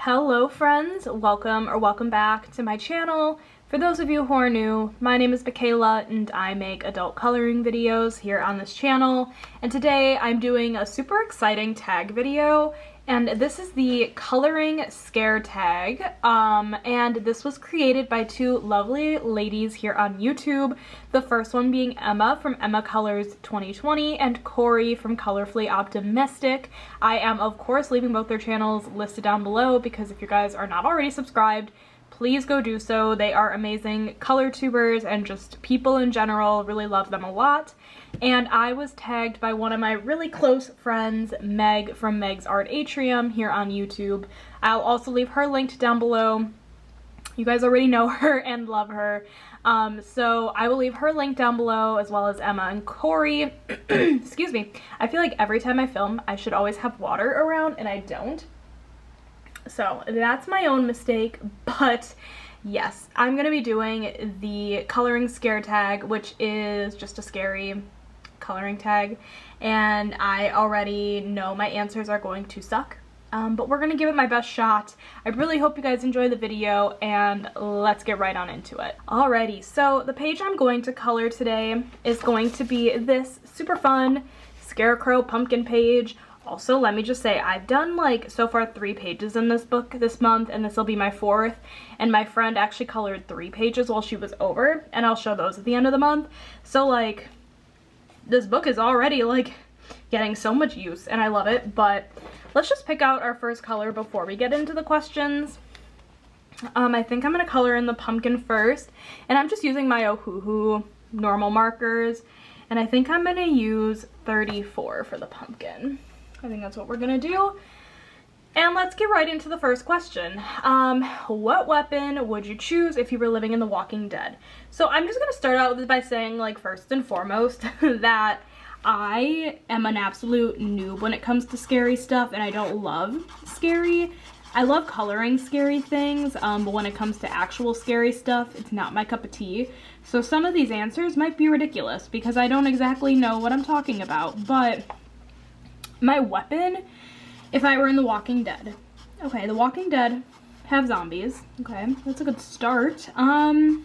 Hello friends, welcome back to my channel. For those of you who are new, my name is Michaela and I make adult coloring videos here on this channel. And today I'm doing a super exciting tag video, and this is the coloring scare tag. And this was created by two lovely ladies here on YouTube. The first one being Emma from Emma Colors 2020 and Corey from Colorfully Optimistic. I am of course leaving both their channels listed down below because if you guys are not already subscribed, please go do so. They are amazing color tubers and just people in general. Really love them a lot. And I was tagged by one of my really close friends, Meg from Meg's Art Atrium here on YouTube. I'll also leave her linked down below. You guys already know her and love her. So I will leave her link down below, as well as Emma and Corey. Excuse me. I feel like every time I film, I should always have water around, and I don't. So that's my own mistake, but yes, I'm going to be doing the coloring scare tag, which is just a scary coloring tag, and I already know my answers are going to suck, but we're going to give it my best shot. I really hope you guys enjoy the video, and let's get right on into it. Alrighty, so the page I'm going to color today is going to be this super fun Scarecrow pumpkin page. Also, let me just say, I've done like so far 3 pages in this book this month, and this will be my 4th, and my friend actually colored 3 pages while she was over, and I'll show those at the end of the month. So like, this book is already like getting so much use, and I love it. But let's just pick out our first color before we get into the questions. I think I'm gonna color in the pumpkin first, and I'm just using my Ohuhu normal markers, and I think I'm gonna use 34 for the pumpkin. I think that's what we're gonna do. And let's get right into the first question. What weapon would you choose if you were living in The Walking Dead? So I'm just gonna start out by saying, like, first and foremost, that I am an absolute noob when it comes to scary stuff, and I don't love scary. I love coloring scary things, but when it comes to actual scary stuff, it's not my cup of tea. So some of these answers might be ridiculous because I don't exactly know what I'm talking about, but my weapon, if I were in The Walking Dead. Okay, The Walking Dead have zombies. Okay, that's a good start. And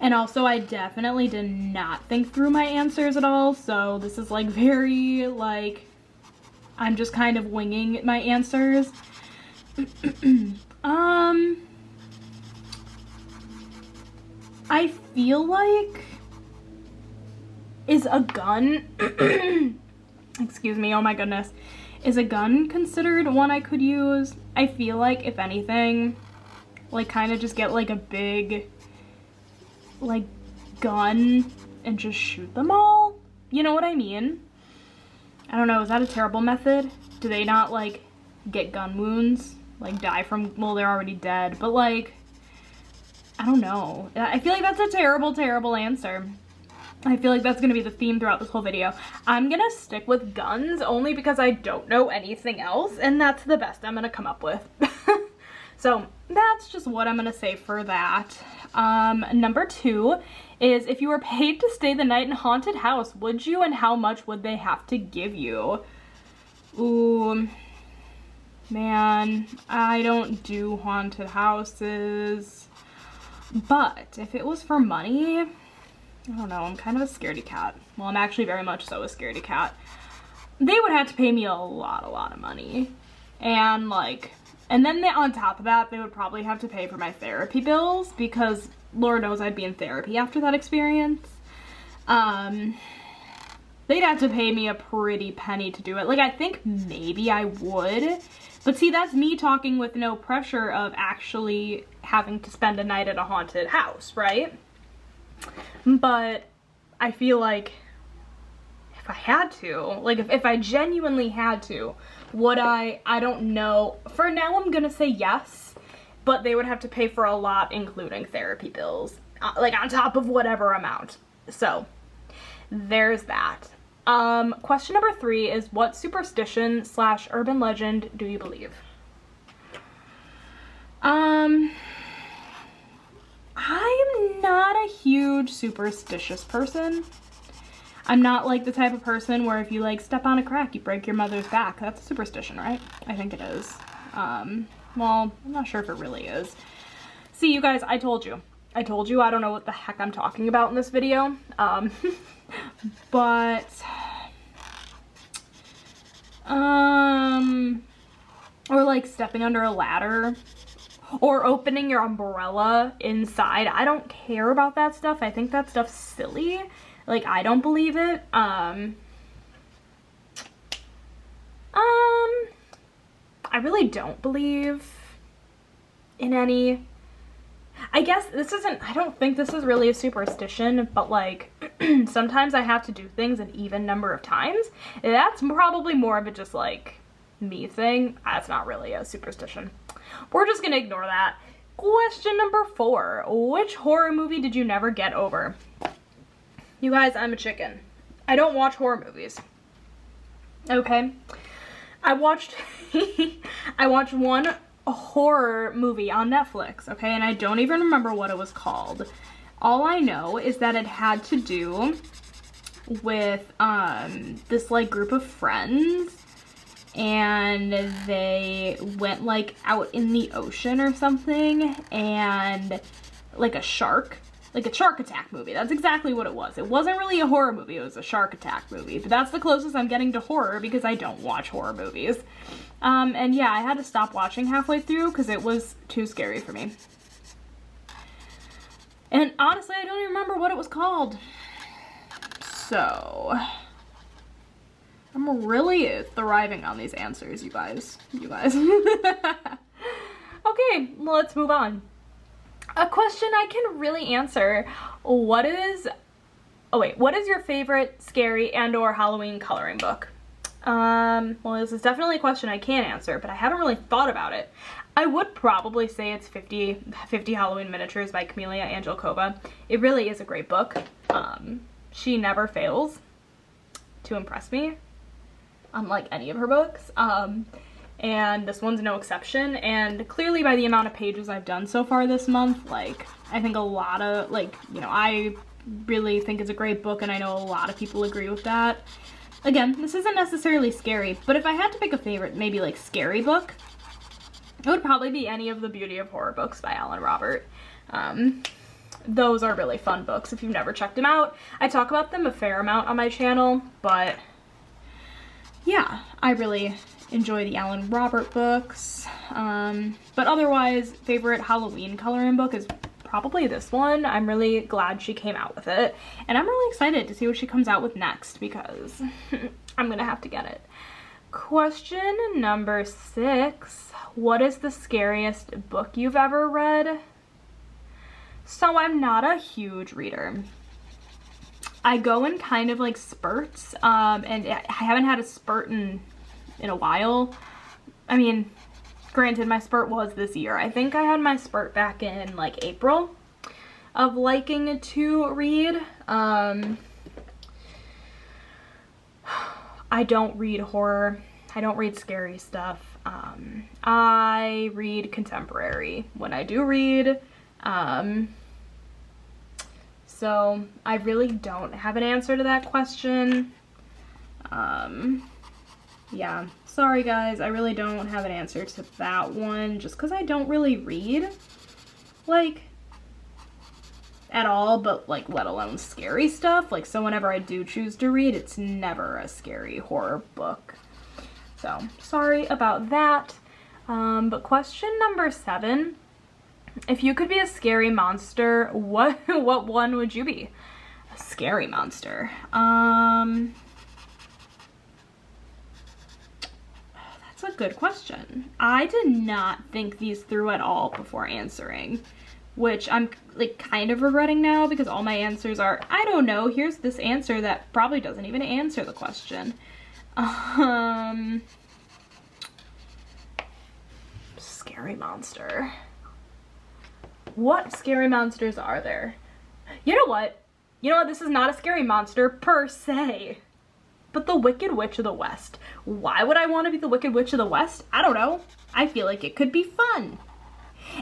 also I definitely did not think through my answers at all, so this is like very, like, I'm just kind of winging my answers. I feel like, is a gun excuse me, oh my goodness. Is a gun considered one I could use? I feel like, if anything, like, kind of just get, like, a big, like, gun and just shoot them all? You know what I mean? I don't know, is that a terrible method? Do they not, like, get gun wounds? Like, die from, well, they're already dead, but, like, I don't know. I feel like that's a terrible, terrible answer. I feel like that's going to be the theme throughout this whole video. I'm going to stick with guns only because I don't know anything else, and that's the best I'm going to come up with. So that's just what I'm going to say for that. Number 2 is, if you were paid to stay the night in a haunted house, would you, and how much would they have to give you? Ooh, man, I don't do haunted houses, but if it was for money, I don't know, I'm kind of a scaredy cat. Well, I'm actually very much so a scaredy cat. They would have to pay me a lot of money. And like, and then on top of that, they would probably have to pay for my therapy bills because Lord knows I'd be in therapy after that experience. They'd have to pay me a pretty penny to do it. Like, I think maybe I would. But see, that's me talking with no pressure of actually having to spend a night at a haunted house, right? But I feel like if I had to, like if I genuinely had to, would I don't know. For now, I'm gonna say yes, but they would have to pay for a lot, including therapy bills, like on top of whatever amount. So there's that. Question number 3 is, what superstition / urban legend do you believe? I am not a huge superstitious person. I'm not like the type of person where if you like step on a crack, you break your mother's back. That's a superstition, right? I think it is. Well, I'm not sure if it really is. See, you guys, I told you. I don't know what the heck I'm talking about in this video. But, or like stepping under a ladder, or opening your umbrella inside. I don't care about that stuff. I think that stuff's silly. Like, I don't believe it. I really don't believe in any. I guess this isn't, I don't think this is really a superstition, but like, sometimes I have to do things an even number of times. That's probably more of a just like me thing. That's not really a superstition. We're just gonna ignore that. Question number 4. Which horror movie did you never get over? You guys, I'm a chicken. I don't watch horror movies. Okay? I watched one horror movie on Netflix, okay? And I don't even remember what it was called. All I know is that it had to do with this like group of friends, and they went like out in the ocean or something, and like a shark attack movie. That's exactly what it was. It wasn't really a horror movie, it was a shark attack movie, but that's the closest I'm getting to horror because I don't watch horror movies. And yeah, I had to stop watching halfway through because it was too scary for me. And honestly, I don't even remember what it was called. So, I'm really thriving on these answers, you guys. Okay, let's move on. A question I can really answer. What is your favorite scary and or Halloween coloring book? Well, this is definitely a question I can answer, but I haven't really thought about it. I would probably say it's 50 Halloween Miniatures by Camelia Angelkova. It really is a great book. She never fails to impress me, unlike any of her books. And this one's no exception. And clearly by the amount of pages I've done so far this month, like, I think a lot of, like, you know, I really think it's a great book, and I know a lot of people agree with that. Again, this isn't necessarily scary, but if I had to pick a favorite, maybe like scary book, it would probably be any of the Beauty of Horror books by Alan Robert. Those are really fun books if you've never checked them out. I talk about them a fair amount on my channel, but yeah, I really enjoy the Alan Robert books. But otherwise, favorite Halloween coloring book is probably this one. I'm really glad she came out with it, and I'm really excited to see what she comes out with next because I'm gonna have to get it. Question number 6. What is the scariest book you've ever read? So I'm not a huge reader. I go in kind of like spurts, and I haven't had a spurt in a while. I mean, granted, my spurt was this year. I think I had my spurt back in like April of liking to read. I don't read horror. I don't read scary stuff. I read contemporary when I do read. So I really don't have an answer to that question. Yeah, sorry guys, I really don't have an answer to that one just because I don't really read, like, at all, but like, let alone scary stuff. Like, so whenever I do choose to read, it's never a scary horror book. So, sorry about that. But question number 7, if you could be a scary monster, what one would you be? A scary monster. That's a good question. I did not think these through at all before answering, which I'm like kind of regretting now because all my answers are, I don't know, here's this answer that probably doesn't even answer the question. Scary monster. What scary monsters are there? You know what? This is not a scary monster per se, but the Wicked Witch of the West. Why would I want to be the Wicked Witch of the West? I don't know. I feel like it could be fun.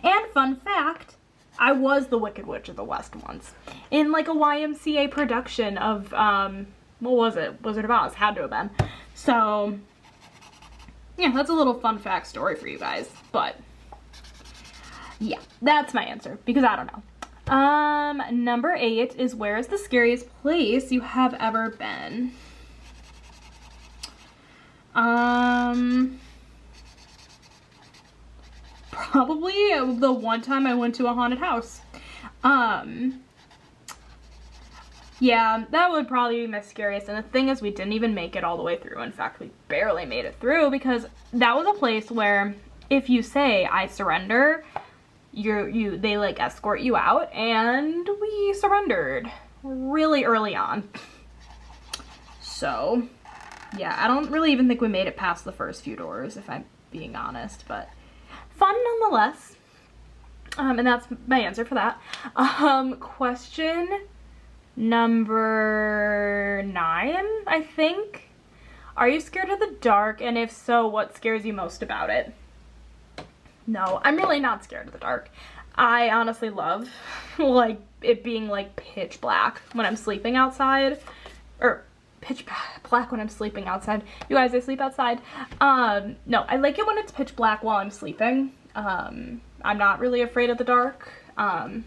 And fun fact, I was the Wicked Witch of the West once in like a YMCA production of, what was it? Wizard of Oz, had to have been. So, yeah, that's a little fun fact story for you guys, but yeah, that's my answer because I don't know. Number 8 is, where is the scariest place you have ever been? Probably the one time I went to a haunted house. Yeah, that would probably be my scariest. And the thing is, we didn't even make it all the way through. In fact, we barely made it through because that was a place where if you say, I surrender, they like escort you out, and we surrendered really early on. So, yeah, I don't really even think we made it past the first few doors, if I'm being honest, but fun nonetheless. And that's my answer for that. Question number 9, I think. Are you scared of the dark? And if so, what scares you most about it? No, I'm really not scared of the dark. I honestly love like it being like pitch black when I'm sleeping outside, or pitch black when I'm sleeping outside. You guys, I sleep outside. No, I like it when it's pitch black while I'm sleeping. I'm not really afraid of the dark. Yeah,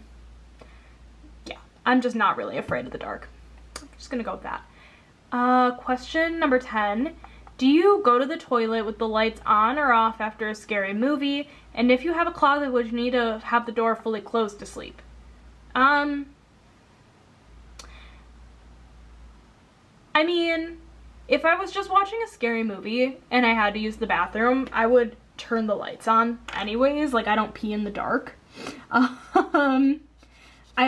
I'm just not really afraid of the dark. I'm just gonna go with that. Question number 10. Do you go to the toilet with the lights on or off after a scary movie? And if you have a closet, would you need to have the door fully closed to sleep? I mean, if I was just watching a scary movie and I had to use the bathroom, I would turn the lights on anyways. Like, I don't pee in the dark. I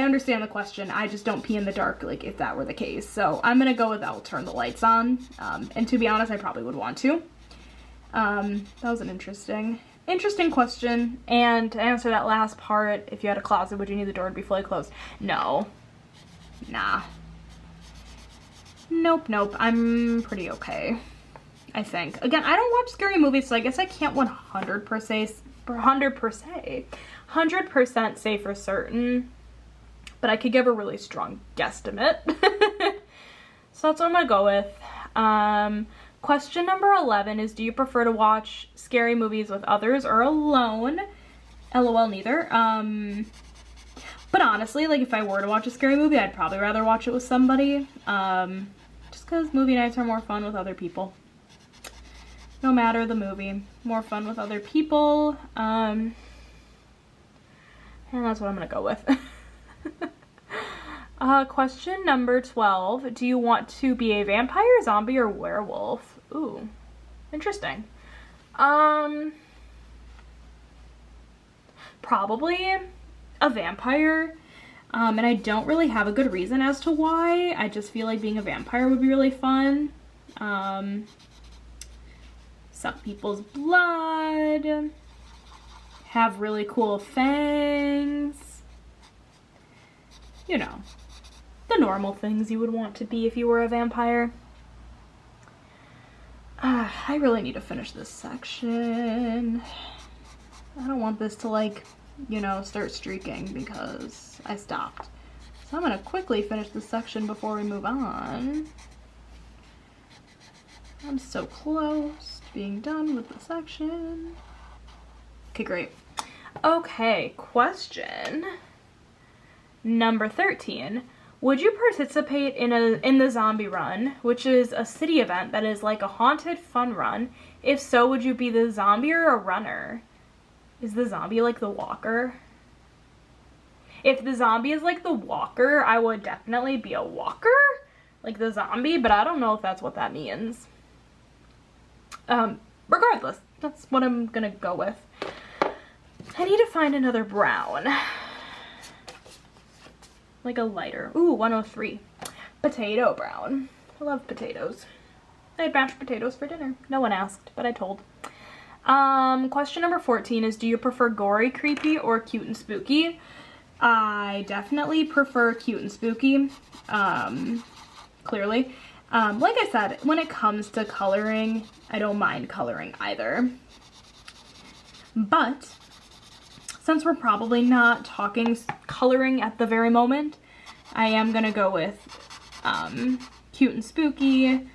understand the question. I just don't pee in the dark, like, if that were the case. So I'm gonna go with I'll turn the lights on. And to be honest, I probably would want to. That was an interesting question. And to answer that last part, if you had a closet, would you need the door to be fully closed? No. Nah. Nope. I'm pretty okay, I think. Again, I don't watch scary movies, so I guess I can't 100% say for certain, but I could give a really strong guesstimate. So that's what I'm gonna go with. Question number 11 is, do you prefer to watch scary movies with others or alone? LOL, neither. But honestly, like, if I were to watch a scary movie, I'd probably rather watch it with somebody. Just because movie nights are more fun with other people. No matter the movie, more fun with other people. And that's what I'm gonna go with. Question number 12. Do you want to be a vampire, zombie, or werewolf? Ooh, interesting. Probably a vampire. And I don't really have a good reason as to why. I just feel like being a vampire would be really fun. Suck people's blood. Have really cool fangs. You know, the normal things you would want to be if you were a vampire. I really need to finish this section. I don't want this to, like, you know, start streaking because I stopped. So I'm gonna quickly finish this section before we move on. I'm so close to being done with the section. Okay, great. Okay, question number 13. Would you participate in the zombie run, which is a city event that is like a haunted fun run? If so, would you be the zombie or a runner? Is the zombie like the walker? If the zombie is like the walker, I would definitely be a walker, like the zombie, but I don't know if that's what that means. Regardless, that's what I'm gonna go with. I need to find another brown. Like a lighter. Ooh, 103. Potato brown. I love potatoes. I had mashed potatoes for dinner. No one asked, but I told. Question number 14 is, do you prefer gory, creepy, or cute and spooky? I definitely prefer cute and spooky. Clearly. Like I said, when it comes to coloring, I don't mind coloring either. But since we're probably not talking coloring at the very moment, I am gonna go with cute and spooky.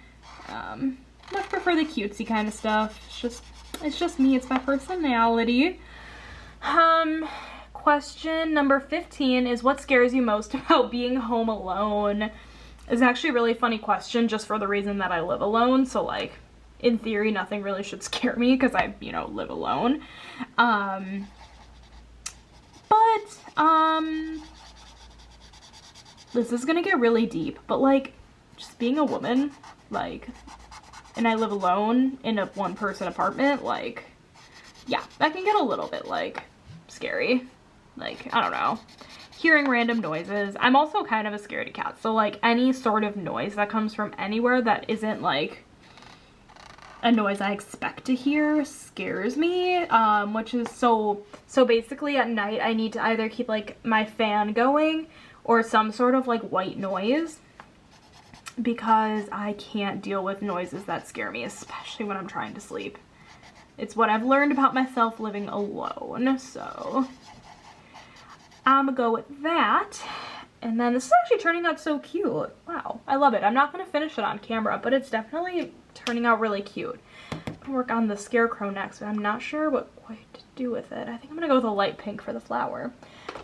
Much prefer the cutesy kind of stuff. It's just It's just me, it's my personality. Question number 15 is what scares you most about being home alone? It's actually a really funny question just for the reason that I live alone. So like, in theory, nothing really should scare me because I, you know, live alone. This is gonna get really deep, but like, just being a woman, like, and I live alone in a one-person apartment, like, yeah, that can get a little bit, like, scary. Like, I don't know. Hearing random noises. I'm also kind of a scaredy cat, so, like, any sort of noise that comes from anywhere that isn't, like, a noise I expect to hear scares me, which is so basically at night I need to either keep, like, my fan going or some sort of, like, white noise, because I can't deal with noises that scare me, especially when I'm trying to sleep. It's what I've learned about myself living alone, so I'm gonna go with that. And then this is actually turning out so cute. Wow, I love it. I'm not gonna finish it on camera, but it's definitely turning out really cute. I'm gonna work on the Scarecrow next, but I'm not sure what quite to do with it. I think I'm gonna go with a light pink for the flower.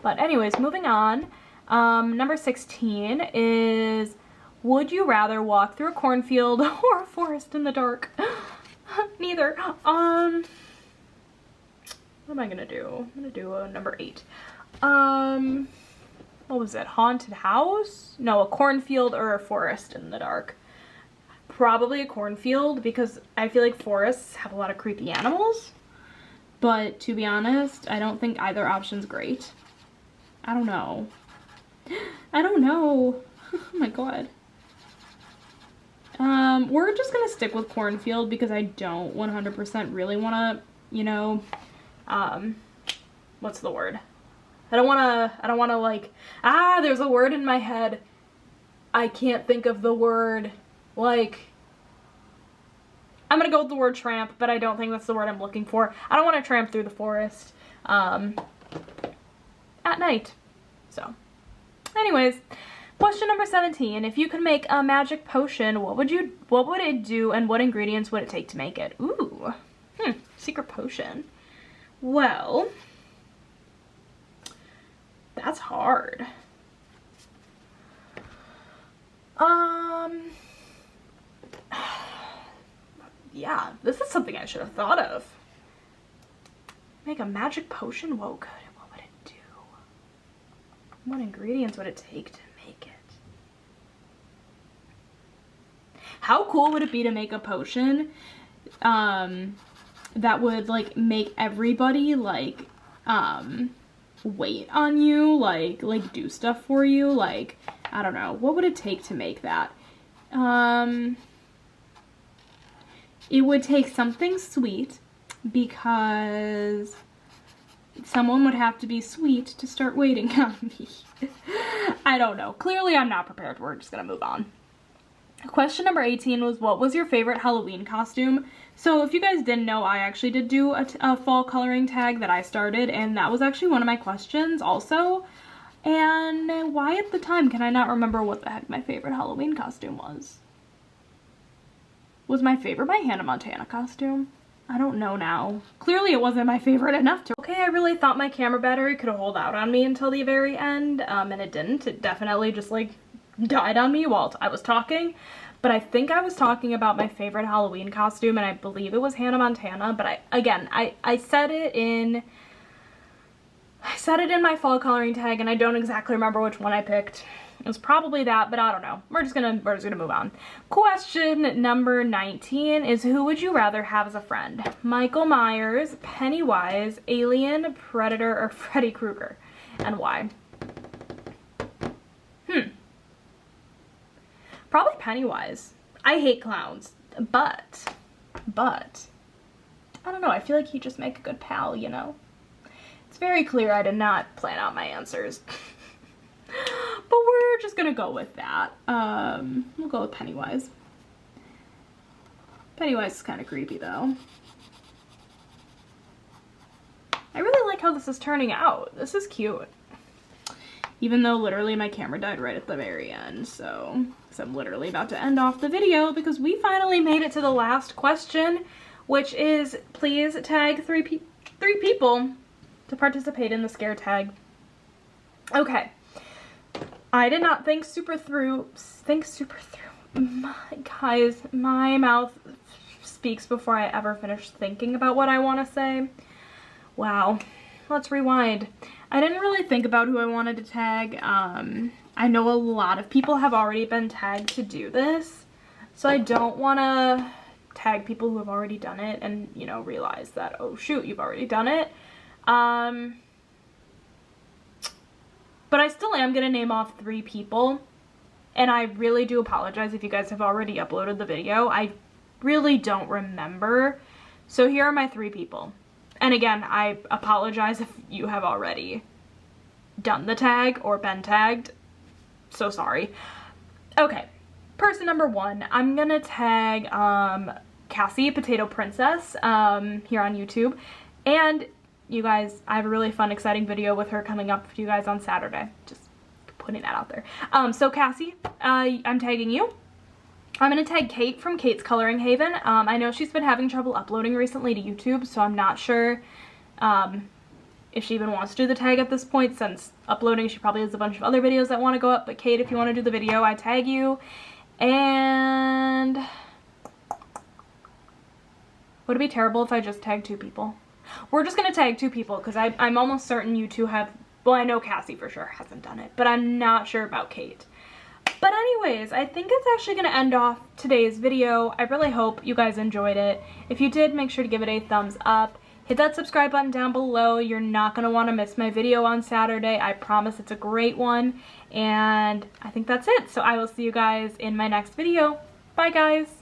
But anyways, moving on. Number 16 is, would you rather walk through a cornfield or a forest in the dark? Neither. What am I gonna do? I'm gonna do a number 8. What was it? Haunted house? No, a cornfield or a forest in the dark. Probably a cornfield, because I feel like forests have a lot of creepy animals. But to be honest, I don't think either option's great. I don't know. I don't know. Oh my god. We're just gonna stick with cornfield because I don't 100% really wanna, you know, what's the word? I don't wanna like, there's a word in my head. I can't think of the word. Like, I'm gonna go with the word tramp, but I don't think that's the word I'm looking for. I don't wanna tramp through the forest, at night. So, anyways. Question number 17, if you could make a magic potion, what would it do and what ingredients would it take to make it? Ooh, secret potion. Well, that's hard. Yeah, this is something I should have thought of. Make a magic potion? Whoa, good. What would it do? What ingredients would it take to make it? How cool would it be to make a potion that would like make everybody like wait on you, like do stuff for you? Like, I don't know, what would it take to make that? It would take something sweet, because someone would have to be sweet to start waiting on me. I don't know. Clearly I'm not prepared. We're just gonna move on. Question number 18 was, what was your favorite Halloween costume? So if you guys didn't know, I actually did do a fall coloring tag that I started, and that was actually one of my questions also. And why at the time can I not remember what the heck my favorite Halloween costume was? Was my favorite my Hannah Montana costume? I don't know now. Clearly it wasn't my favorite enough to. Okay, I really thought my camera battery could hold out on me until the very end, and it didn't. It definitely just like died on me while I was talking. But I think I was talking about my favorite Halloween costume, and I believe it was Hannah Montana. But I said it in my fall coloring tag, and I don't exactly remember which one I picked. It was probably that, but I don't know. We're just gonna move on. Question number 19 is, who would you rather have as a friend? Michael Myers, Pennywise, Alien, Predator, or Freddy Krueger? And why? Probably Pennywise. I hate clowns, but I don't know, I feel like he'd just make a good pal, you know? It's very clear I did not plan out my answers. But we're just gonna go with that. We'll go with Pennywise. Pennywise is kind of creepy though. I really like how this is turning out. This is cute. Even though literally my camera died right at the very end, so I'm literally about to end off the video because we finally made it to the last question, which is please tag three people to participate in the scare tag. Okay. I did not think super through. Guys, my mouth speaks before I ever finish thinking about what I want to say. Wow. Let's rewind. I didn't really think about who I wanted to tag. I know a lot of people have already been tagged to do this, so I don't want to tag people who have already done it and, you know, realize that, oh shoot, you've already done it. But I still am going to name off 3 people, and I really do apologize if you guys have already uploaded the video. I really don't remember. So here are my 3 people. And again, I apologize if you have already done the tag or been tagged. So sorry. Okay, person number 1, I'm gonna tag Cassie, Potato Princess, here on YouTube. And you guys, I have a really fun, exciting video with her coming up for you guys on Saturday. Just putting that out there. So Cassie, I'm tagging you. I'm gonna tag Kate from Kate's Coloring Haven. I know she's been having trouble uploading recently to YouTube, so I'm not sure if she even wants to do the tag at this point, since uploading she probably has a bunch of other videos that want to go up. But Kate, if you want to do the video, I tag you. And would it be terrible if I just tagged 2 people? We're just gonna tag 2 people because I'm almost certain you 2 have, well, I know Cassie for sure hasn't done it, but I'm not sure about Kate. But anyways, I think it's actually going to end off today's video. I really hope you guys enjoyed it. If you did, make sure to give it a thumbs up. Hit that subscribe button down below. You're not going to want to miss my video on Saturday. I promise it's a great one. And I think that's it. So I will see you guys in my next video. Bye, guys.